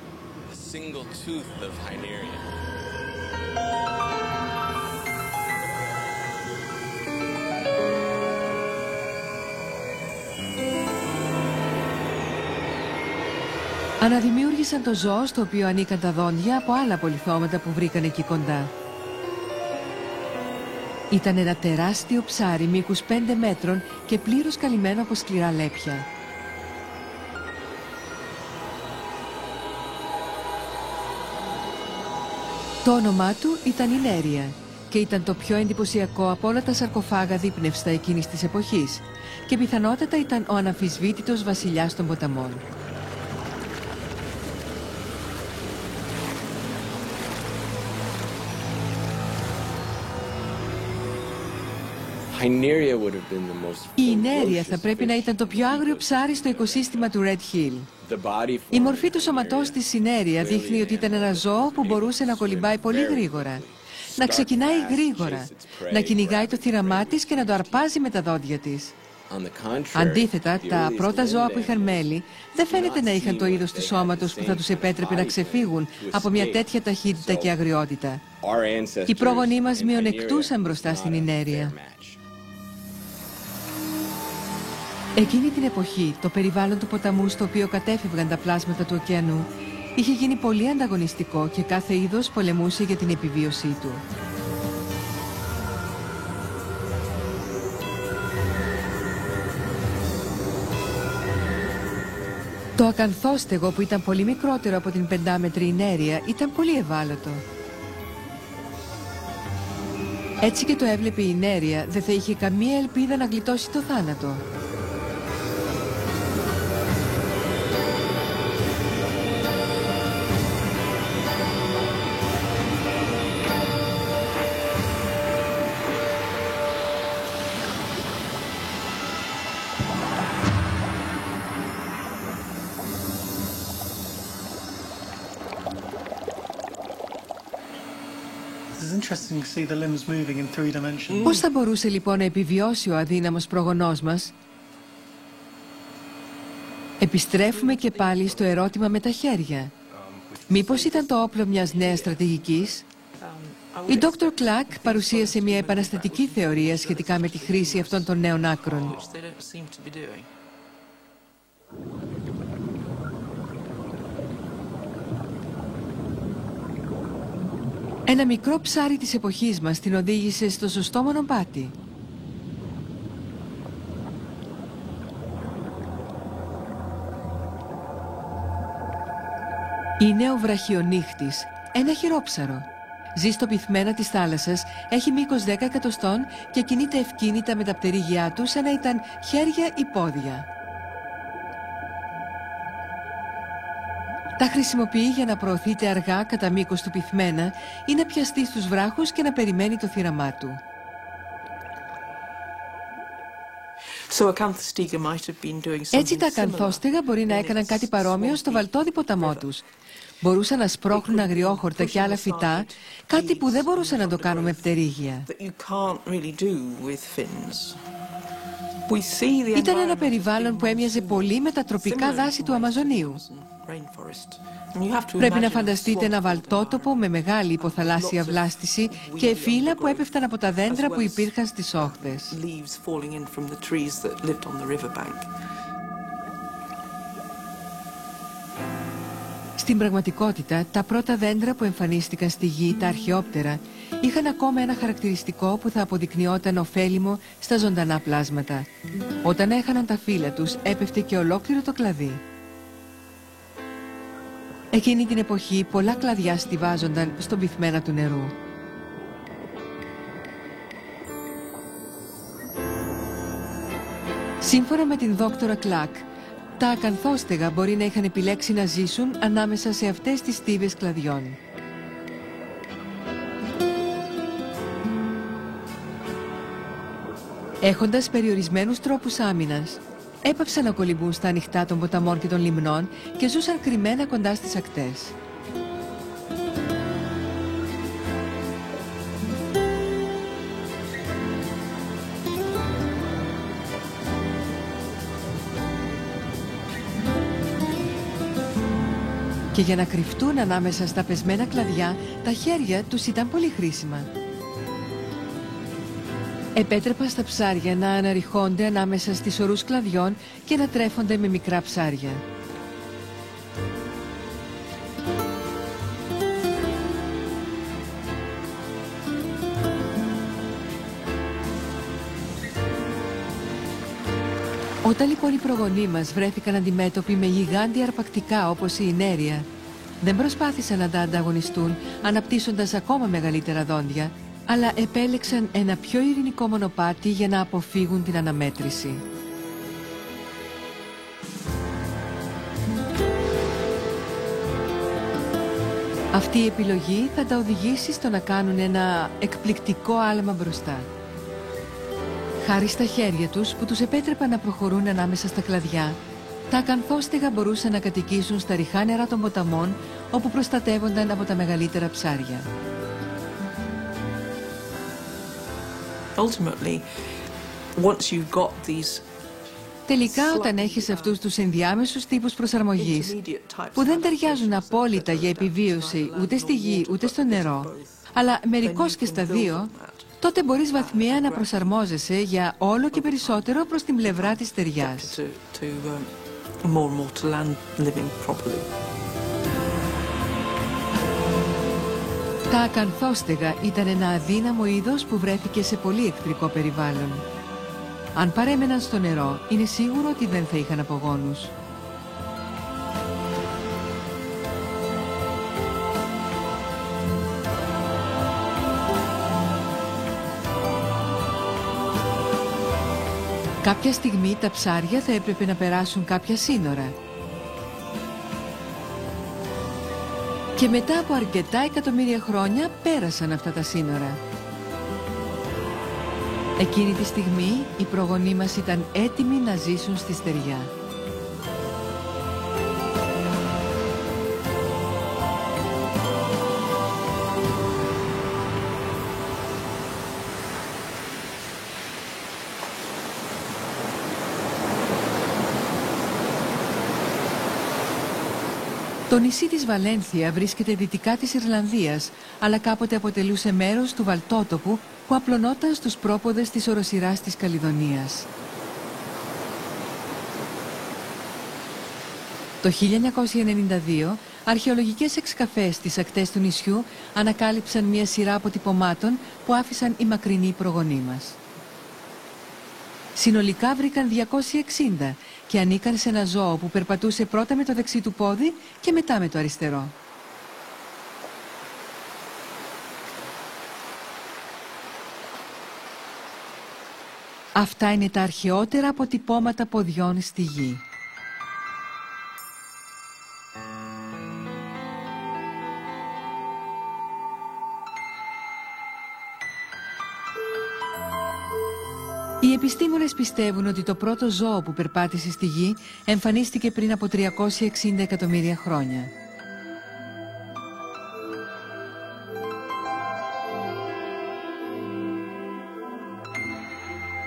Αναδημιούργησαν το ζώο στο οποίο ανήκαν τα δόντια από άλλα πολυθώματα που βρήκαν εκεί κοντά. Ήταν ένα τεράστιο ψάρι μήκους 5 μέτρων και πλήρως καλυμμένο από σκληρά λέπια. Το όνομά του ήταν η Νέρια και ήταν το πιο εντυπωσιακό από όλα τα σαρκοφάγα δείπνευστα εκείνης της εποχής και πιθανότατα ήταν ο αναμφισβήτητος βασιλιάς των ποταμών. Η Νέρια θα πρέπει να ήταν το πιο άγριο ψάρι στο οικοσύστημα του Red Hill. Η μορφή του σώματός της η Νέρια δείχνει ότι ήταν ένα ζώο που μπορούσε να κολυμπάει πολύ γρήγορα, να ξεκινάει γρήγορα, να κυνηγάει το θύραμά της και να το αρπάζει με τα δόντια της. Αντίθετα, τα πρώτα ζώα που είχαν μέλη δεν φαίνεται να είχαν το είδος του σώματος που θα τους επέτρεπε να ξεφύγουν από μια τέτοια ταχύτητα και αγριότητα. Οι πρόγονοί μας μειονεκτούσαν μπροστά στην Νέρια. Εκείνη την εποχή, το περιβάλλον του ποταμού στο οποίο κατέφευγαν τα πλάσματα του ωκεανού είχε γίνει πολύ ανταγωνιστικό και κάθε είδος πολεμούσε για την επιβίωσή του. Το ακανθόστεγο, που ήταν πολύ μικρότερο από την 5μέτρη Νέρια, ήταν πολύ ευάλωτο. Έτσι και το έβλεπε η Νέρια, δεν θα είχε καμία ελπίδα να γλιτώσει το θάνατο. Πώς θα μπορούσε λοιπόν να επιβιώσει ο αδύναμος προγονός μας? Επιστρέφουμε και πάλι στο ερώτημα με τα χέρια. Μήπως ήταν το όπλο μιας νέας στρατηγικής? Η Dr. Clark παρουσίασε μια επαναστατική θεωρία σχετικά με τη χρήση αυτών των νέων άκρων. Ένα μικρό ψάρι της εποχής μας την οδήγησε στο σωστό μονοπάτι. Είναι ο βραχιονύχτης, ένα χειρόψαρο. Ζει στο πυθμένα της θάλασσας, έχει μήκος 10 εκατοστών και κινείται ευκίνητα με τα πτερίγια του σαν να ήταν χέρια ή πόδια. Τα χρησιμοποιεί για να προωθείται αργά κατά μήκος του πυθμένα ή να πιαστεί στους βράχους και να περιμένει το θύραμά του. Έτσι τα ακανθόστεγα μπορεί να έκαναν κάτι παρόμοιο στο βαλτόδι ποταμό τους. Μπορούσαν να σπρώχνουν αγριόχορτα και άλλα φυτά, κάτι που δεν μπορούσαν να το κάνουν με πτερίγια. Ήταν ένα περιβάλλον που έμοιαζε πολύ με τα τροπικά δάση του Αμαζονίου. Πρέπει να φανταστείτε ένα βαλτότοπο με μεγάλη υποθαλάσσια βλάστηση και φύλλα που έπεφταν από τα δέντρα που υπήρχαν στις όχθες. Στην πραγματικότητα, τα πρώτα δέντρα που εμφανίστηκαν στη γη, τα αρχαιόπτερα, είχαν ακόμα ένα χαρακτηριστικό που θα αποδεικνυόταν ωφέλιμο στα ζωντανά πλάσματα. Όταν έχαναν τα φύλλα τους, έπεφτε και ολόκληρο το κλαδί. Εκείνη την εποχή, πολλά κλαδιά στιβάζονταν στον πυθμένα του νερού. Σύμφωνα με την δόκτωρα Κλακ, τα ακανθόστεγα μπορεί να είχαν επιλέξει να ζήσουν ανάμεσα σε αυτές τις στίβες κλαδιών. Έχοντας περιορισμένους τρόπους άμυνας, έπαψαν να κολυμπούν στα ανοιχτά των ποταμών και των λιμνών και ζούσαν κρυμμένα κοντά στις ακτές. Και για να κρυφτούν ανάμεσα στα πεσμένα κλαδιά, τα χέρια τους ήταν πολύ χρήσιμα. Επέτρεπαν στα ψάρια να αναρριχώνται ανάμεσα στις ορούς κλαδιών και να τρέφονται με μικρά ψάρια. Όταν λοιπόν οι προγονείς μας βρέθηκαν αντιμέτωποι με γιγάντια αρπακτικά όπως η ινέρια, δεν προσπάθησαν να τα ανταγωνιστούν αναπτύσσοντας ακόμα μεγαλύτερα δόντια, αλλά επέλεξαν ένα πιο ειρηνικό μονοπάτι για να αποφύγουν την αναμέτρηση. Αυτή η επιλογή θα τα οδηγήσει στο να κάνουν ένα εκπληκτικό άλμα μπροστά. Χάρη στα χέρια τους που τους επέτρεπαν να προχωρούν ανάμεσα στα κλαδιά, τα ακανθόστεγα μπορούσαν να κατοικήσουν στα ρηχά νερά των ποταμών, όπου προστατεύονταν από τα μεγαλύτερα ψάρια. Ultimately, once you've got these Τελικά, όταν έχεις αυτούς τους ενδιάμεσους τύπους προσαρμογής που δεν ταιριάζουν απόλυτα για επιβίωση ούτε στη γη ούτε στο νερό, αλλά μερικώς και στα δύο, τότε μπορείς βαθμιαία να προσαρμόζεσαι για όλο και περισσότερο προς την πλευρά της ταιριάς. Τα ακανθόστεγα ήταν ένα αδύναμο είδος που βρέθηκε σε πολύ εχθρικό περιβάλλον. Αν παρέμεναν στο νερό, είναι σίγουρο ότι δεν θα είχαν απογόνους. Κάποια στιγμή τα ψάρια θα έπρεπε να περάσουν κάποια σύνορα. Και μετά από αρκετά εκατομμύρια χρόνια πέρασαν αυτά τα σύνορα. Εκείνη τη στιγμή οι προγονείς μας ήταν έτοιμοι να ζήσουν στη στεριά. Το νησί της Βαλένθια βρίσκεται δυτικά της Ιρλανδίας, αλλά κάποτε αποτελούσε μέρος του βαλτότοπου που απλωνόταν στους πρόποδες της οροσειράς της Καλιδονίας. Το 1992, αρχαιολογικές εξκαφές στις ακτές του νησιού ανακάλυψαν μια σειρά αποτυπωμάτων που άφησαν οι μακρινοί προγονείς μας. Συνολικά βρήκαν 260 και ανήκαν σε ένα ζώο που περπατούσε πρώτα με το δεξί του πόδι και μετά με το αριστερό. Αυτά είναι τα αρχαιότερα αποτυπώματα ποδιών στη γη. Οι επιστήμονες πιστεύουν ότι το πρώτο ζώο που περπάτησε στη γη εμφανίστηκε πριν από 360 εκατομμύρια χρόνια.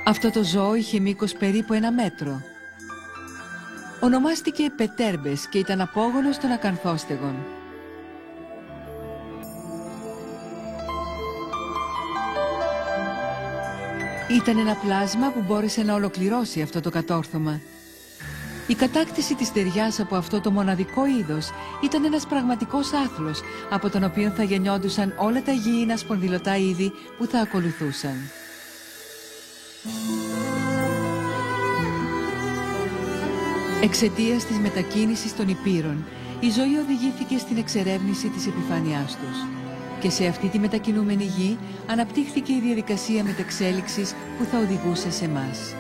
Αυτό το ζώο είχε μήκος περίπου 1 μέτρο. Ονομάστηκε Πετέρμπες και ήταν απόγονος των ακανθόστεγων. Ήταν ένα πλάσμα που μπόρεσε να ολοκληρώσει αυτό το κατόρθωμα. Η κατάκτηση της ταιριάς από αυτό το μοναδικό είδος ήταν ένας πραγματικός άθλος, από τον οποίο θα γεννιόντουσαν όλα τα γήινα σπονδυλωτά είδη που θα ακολουθούσαν. Εξαιτίας της μετακίνησης των υπήρων, η ζωή οδηγήθηκε στην εξερεύνηση της επιφάνειάς τους. Και σε αυτή τη μετακινούμενη γη αναπτύχθηκε η διαδικασία μετεξέλιξης που θα οδηγούσε σε εμάς.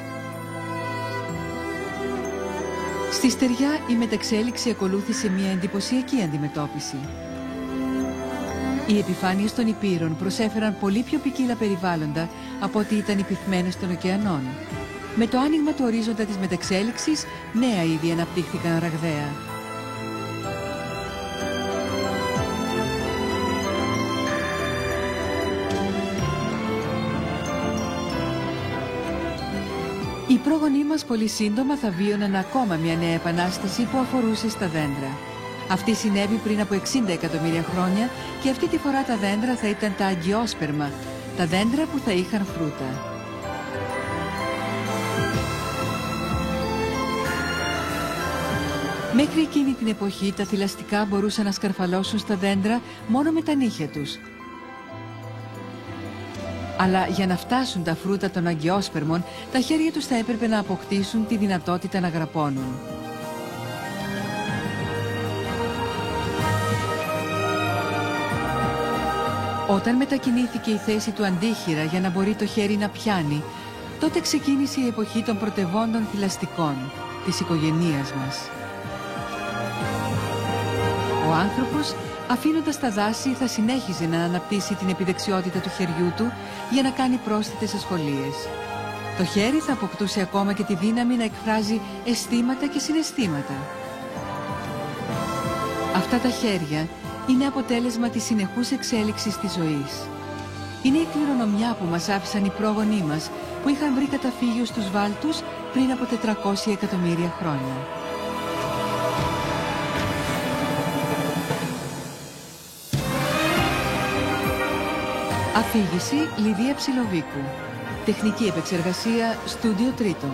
Στη στεριά η μεταξέλιξη ακολούθησε μια εντυπωσιακή αντιμετώπιση. Οι επιφάνειες των υπήρων προσέφεραν πολύ πιο ποικίλα περιβάλλοντα από ό,τι ήταν οι πυθμένες των ωκεανών. Με το άνοιγμα του ορίζοντα της μεταξέλιξης, νέα είδη αναπτύχθηκαν ραγδαία. Οι πρόγονείς μας πολύ σύντομα θα βίωναν ακόμα μια νέα επανάσταση που αφορούσε στα δέντρα. Αυτή συνέβη πριν από 60 εκατομμύρια χρόνια και αυτή τη φορά τα δέντρα θα ήταν τα αγκιόσπερμα, τα δέντρα που θα είχαν φρούτα. Μέχρι εκείνη την εποχή τα θηλαστικά μπορούσαν να σκαρφαλώσουν στα δέντρα μόνο με τα νύχια τους. Αλλά για να φτάσουν τα φρούτα των αγκαιόσπερμων, τα χέρια τους θα έπρεπε να αποκτήσουν τη δυνατότητα να γραπώνουν. Όταν μετακινήθηκε η θέση του αντίχειρα για να μπορεί το χέρι να πιάνει, τότε ξεκίνησε η εποχή των πρωτευόντων θηλαστικών, της οικογενείας μας. Ο άνθρωπος, αφήνοντας τα δάση, θα συνέχιζε να αναπτύσσει την επιδεξιότητα του χεριού του για να κάνει πρόσθετες ασχολίες. Το χέρι θα αποκτούσε ακόμα και τη δύναμη να εκφράζει αισθήματα και συναισθήματα. Αυτά τα χέρια είναι αποτέλεσμα της συνεχούς εξέλιξης της ζωής. Είναι η κληρονομιά που μας άφησαν οι πρόγονοί μας, που είχαν βρει καταφύγιο στους βάλτους πριν από 400 εκατομμύρια χρόνια. Αφήγηση Λιδία Ψιλοβίκου. Τεχνική επεξεργασία Στούντιο Τρίτον.